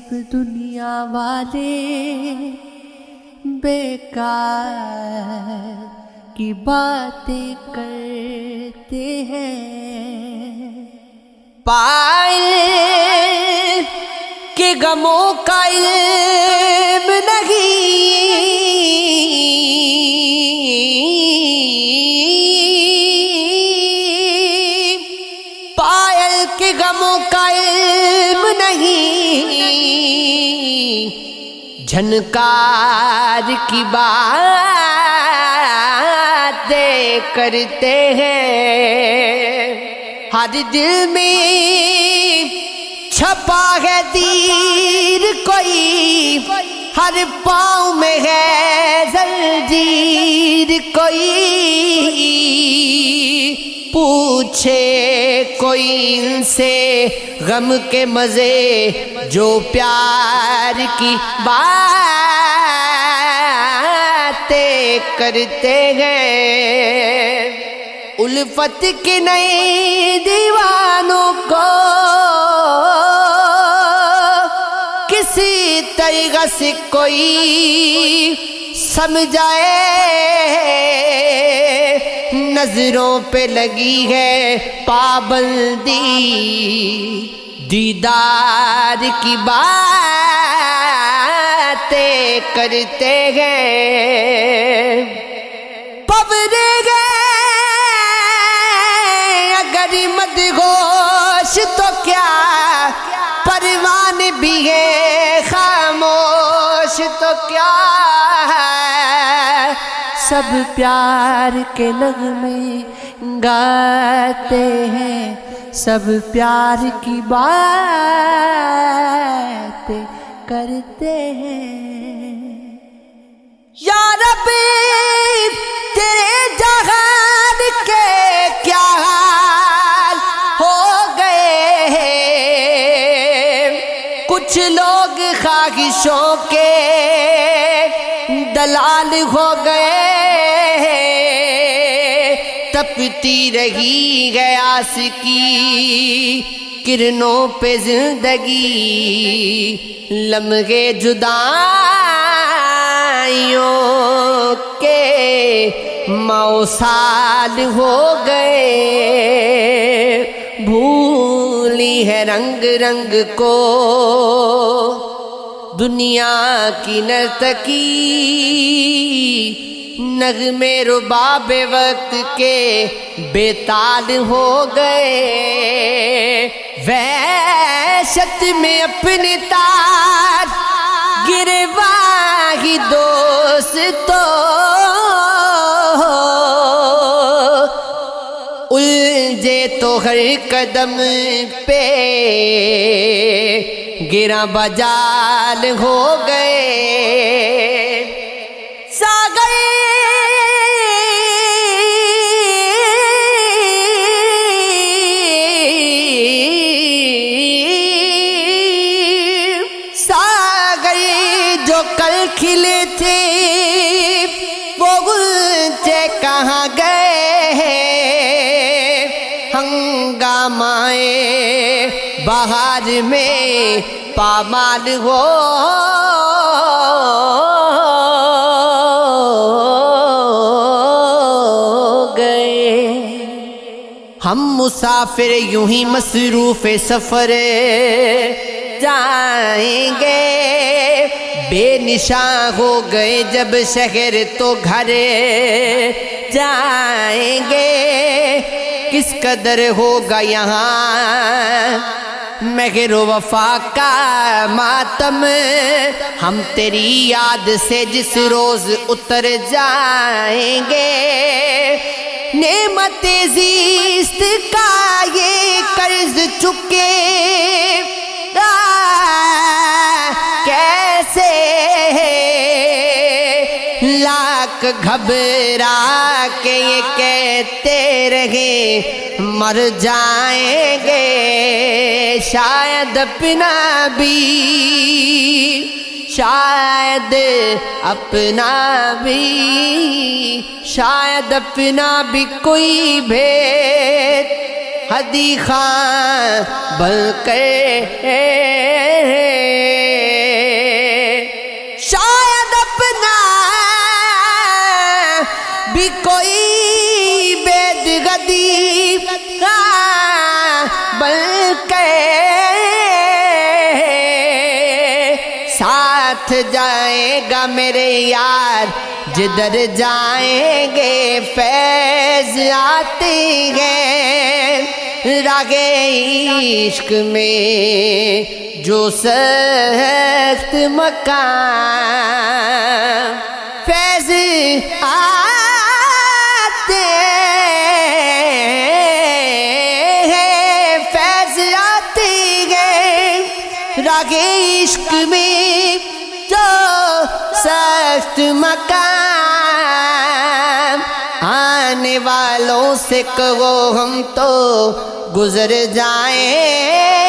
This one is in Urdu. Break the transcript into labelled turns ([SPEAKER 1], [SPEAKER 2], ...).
[SPEAKER 1] سب دنیا والے بیکار کی باتیں کرتے ہیں،
[SPEAKER 2] پائے کہ غموں کا علم نہیں، پائے کہ غموں کا علم نہیں، جھنکار کی باتیں کرتے ہیں، ہر دل میں چھپا ہے تیر کوئی، ہر پاؤں میں ہے زنجیر کوئی، پوچھے کوئی ان سے غم کے مزے جو پیار کی باتیں کرتے ہیں، الفت کے نئے دیوانوں کو کسی طریقہ سے کوئی سمجھائے، نظروں پہ لگی ہے پابندی، دیدار کی باتیں کرتے ہیں، پورے گئے اگر مدہوش تو کیا، پروان بھی ہے خاموش تو کیا،
[SPEAKER 1] سب پیار کے نغمے گاتے ہیں، سب پیار کی باتیں کرتے ہیں،
[SPEAKER 2] یا رب تیرے جہان کے کیا حال ہو گئے ہیں، کچھ لوگ خواہشوں کے دلال ہو گئے، تپتی رہی ہے آسکی کرنوں پہ زندگی، لمحے جدائیوں کے موسال ہو گئے، بھولی ہے رنگ رنگ کو دنیا کی نرتکی، نغمے رباب وقت کے بے تال ہو گئے، وحشت میں اپنے تار گرواہی دوستو، الجھے تو ہر قدم پہ گرا بجال ہو گئے، ساگر جو کل کھلے تھے وہ غنچے کہاں گئے، ہنگامائے بہار میں پامال ہو گئے، ہم مسافر یوں ہی مصروف سفر جائیں گے، بے نشاں ہو گئے جب شہر تو گھر جائیں گے، کس قدر ہوگا یہاں مہر و وفا کا ماتم، ہم تیری یاد سے جس روز اتر جائیں گے، نعمت زیست کا یہ قرض چکے کیسے، لاکھ گھبرا کے یہ کہتے رہے مر جائیں گے، شاید اپنا بھی شاید اپنا بھی کوئی بھید ہدی خان بن کے ساتھ جائے گا میرے یار، جدھر جائیں گے فیض آتی ہے۔ راہ عشق میں جو سخت مقام، فیض آتے ہیں، فیض آتی ہے۔ راہ عشق میں جو سخت مقام، آنے والوں سے کہو ہم تو گزر جائیں